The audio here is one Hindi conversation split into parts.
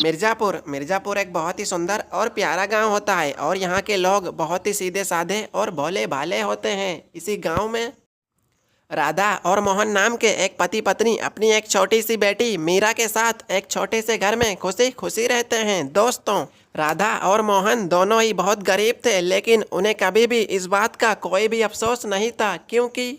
मिर्ज़ापुर मिर्ज़ापुर एक बहुत ही सुंदर और प्यारा गांव होता है और यहाँ के लोग बहुत ही सीधे साधे और भोले भाले होते हैं। इसी गांव में राधा और मोहन नाम के एक पति पत्नी अपनी एक छोटी सी बेटी मीरा के साथ एक छोटे से घर में खुशी खुशी रहते हैं। दोस्तों, राधा और मोहन दोनों ही बहुत गरीब थे, लेकिन उन्हें कभी भी इस बात का कोई भी अफसोस नहीं था, क्योंकि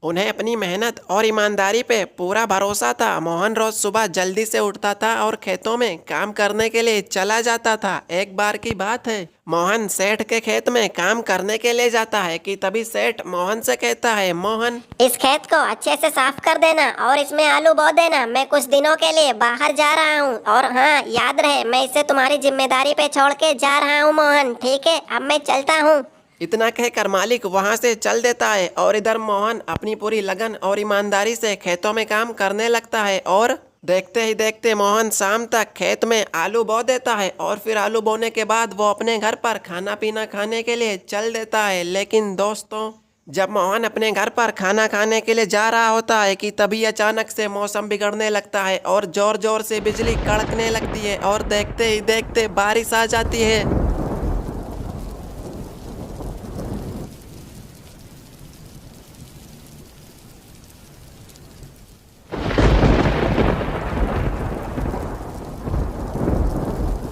उन्हें अपनी मेहनत और ईमानदारी पे पूरा भरोसा था। मोहन रोज सुबह जल्दी से उठता था और खेतों में काम करने के लिए चला जाता था। एक बार की बात है, मोहन सेठ के खेत में काम करने के लिए जाता है कि तभी सेठ मोहन से कहता है, मोहन, इस खेत को अच्छे से साफ कर देना और इसमें आलू बो देना। मैं कुछ दिनों के लिए बाहर जा रहा हूँ, और हाँ, याद रहे मैं इसे तुम्हारी जिम्मेदारी पे छोड़ के जा रहा हूँ मोहन। ठीक है, अब मैं चलता हूँ। इतना कहकर मालिक वहां से चल देता है और इधर मोहन अपनी पूरी लगन और ईमानदारी से खेतों में काम करने लगता है। और देखते ही देखते मोहन शाम तक खेत में आलू बो देता है और फिर आलू बोने के बाद वो अपने घर पर खाना पीना खाने के लिए चल देता है। लेकिन दोस्तों, जब मोहन अपने घर पर खाना खाने के लिए जा रहा होता है कि तभी अचानक से मौसम बिगड़ने लगता है और जोर जोर से बिजली कड़कने लगती है और देखते ही देखते बारिश आ जाती है।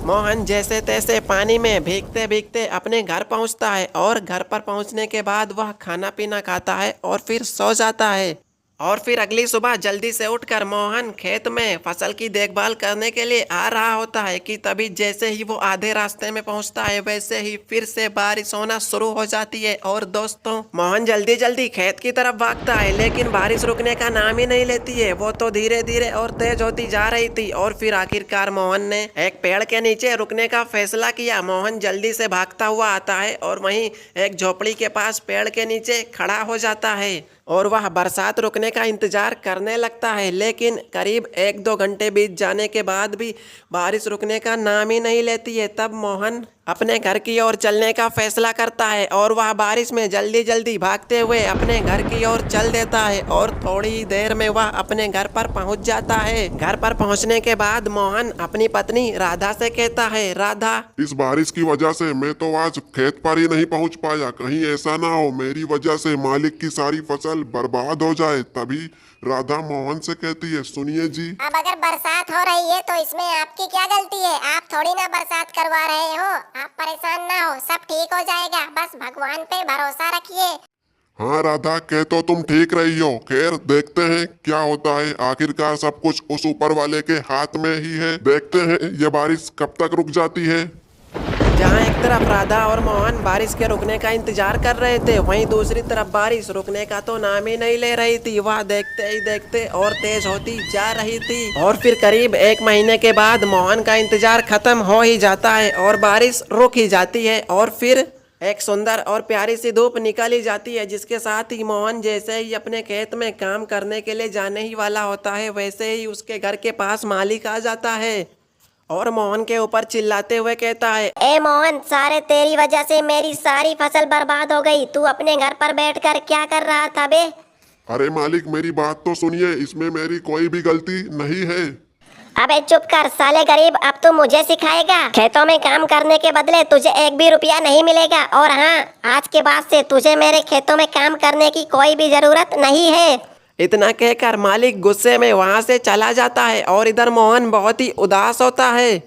मोहन जैसे तैसे पानी में भीगते भीगते अपने घर पहुंचता है और घर पर पहुंचने के बाद वह खाना पीना खाता है और फिर सो जाता है। और फिर अगली सुबह जल्दी से उठकर मोहन खेत में फसल की देखभाल करने के लिए आ रहा होता है कि तभी जैसे ही वो आधे रास्ते में पहुंचता है, वैसे ही फिर से बारिश होना शुरू हो जाती है। और दोस्तों, मोहन जल्दी जल्दी खेत की तरफ भागता है, लेकिन बारिश रुकने का नाम ही नहीं लेती है। वो तो धीरे धीरे और तेज होती जा रही थी और फिर आखिरकार मोहन ने एक पेड़ के नीचे रुकने का फैसला किया। मोहन जल्दी से भागता हुआ आता है और वहीं एक झोपड़ी के पास पेड़ के नीचे खड़ा हो जाता है और वह बरसात रुकने का इंतजार करने लगता है। लेकिन करीब 1-2 घंटे बीत जाने के बाद भी बारिश रुकने का नाम ही नहीं लेती है। तब मोहन अपने घर की ओर चलने का फैसला करता है और वह बारिश में जल्दी जल्दी भागते हुए अपने घर की ओर चल देता है और थोड़ी ही देर में वह अपने घर पर पहुंच जाता है। घर पर पहुंचने के बाद मोहन अपनी पत्नी राधा से कहता है, राधा, इस बारिश की वजह से मैं तो आज खेत पर ही नहीं पहुंच पाया। कहीं ऐसा ना हो मेरी वजह से मालिक की सारी फसल बर्बाद हो जाए। तभी राधा मोहन से कहती है, सुनिए जी, अब अगर बरसात हो रही है तो इसमें आपकी क्या गलती है? आप थोड़ी ना बरसात करवा रहे हो। आप परेशान ना हो, सब ठीक हो जाएगा। बस भगवान पे भरोसा रखिए। हाँ राधा, कह तो तुम ठीक रही हो। खैर देखते हैं क्या होता है। आखिरकार सब कुछ उस ऊपर वाले के हाथ में ही है। देखते हैं ये बारिश कब तक रुक जाती है। जहाँ एक तरफ राधा और मोहन बारिश के रुकने का इंतजार कर रहे थे, वहीं दूसरी तरफ बारिश रुकने का तो नाम ही नहीं ले रही थी। वह देखते ही देखते और तेज होती जा रही थी और फिर करीब 1 महीने के बाद मोहन का इंतजार खत्म हो ही जाता है और बारिश रुक ही जाती है और फिर एक सुंदर और प्यारी सी धूप निकल ही जाती है, जिसके साथ ही मोहन जैसे ही अपने खेत में काम करने के लिए जाने ही वाला होता है, वैसे ही उसके घर के पास मालिक आ जाता है और मोहन के ऊपर चिल्लाते हुए कहता है, ए मोहन, सारे तेरी वजह से मेरी सारी फसल बर्बाद हो गई। तू अपने घर पर बैठकर क्या कर रहा था बे? अरे मालिक, मेरी बात तो सुनिए, इसमें मेरी कोई भी गलती नहीं है। अबे चुप कर साले गरीब, अब तू मुझे सिखाएगा? खेतों में काम करने के बदले तुझे 1 भी रुपया नहीं मिलेगा। और हाँ, आज के बाद से तुझे मेरे खेतों में काम करने की कोई भी जरूरत नहीं है। इतना कहकर मालिक गुस्से में वहां से चला जाता है और इधर मोहन बहुत ही उदास होता है।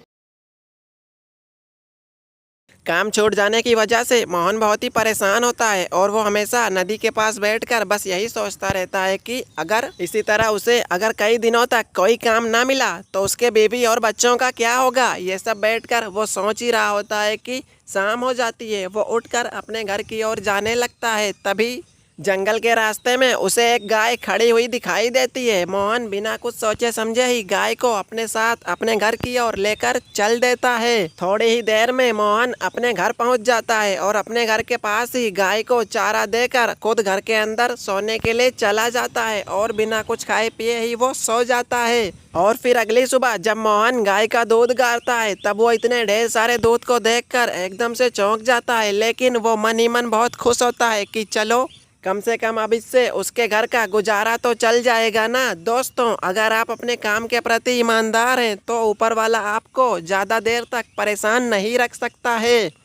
काम छूट जाने की वजह से मोहन बहुत ही परेशान होता है और वो हमेशा नदी के पास बैठकर बस यही सोचता रहता है कि अगर इसी तरह उसे अगर कई दिनों तक कोई काम ना मिला तो उसके बीवी और बच्चों का क्या होगा। ये सब बैठकर वो सोच ही रहा होता है कि शाम हो जाती है। वो उठकर अपने घर की ओर जाने लगता है। तभी जंगल के रास्ते में उसे एक गाय खड़ी हुई दिखाई देती है। मोहन बिना कुछ सोचे समझे ही गाय को अपने साथ अपने घर की ओर लेकर चल देता है। थोड़ी ही देर में मोहन अपने घर पहुंच जाता है और अपने घर के पास ही गाय को चारा देकर खुद घर के अंदर सोने के लिए चला जाता है और बिना कुछ खाए पिए ही वो सो जाता है। और फिर अगली सुबह जब मोहन गाय का दूध गारता है, तब वो इतने ढेर सारे दूध को देखकर एकदम से चौंक जाता है, लेकिन वो मन ही मन बहुत खुश होता है कि चलो कम से कम अब इससे उसके घर का गुजारा तो चल जाएगा ना। दोस्तों, अगर आप अपने काम के प्रति ईमानदार हैं तो ऊपर वाला आपको ज़्यादा देर तक परेशान नहीं रख सकता है।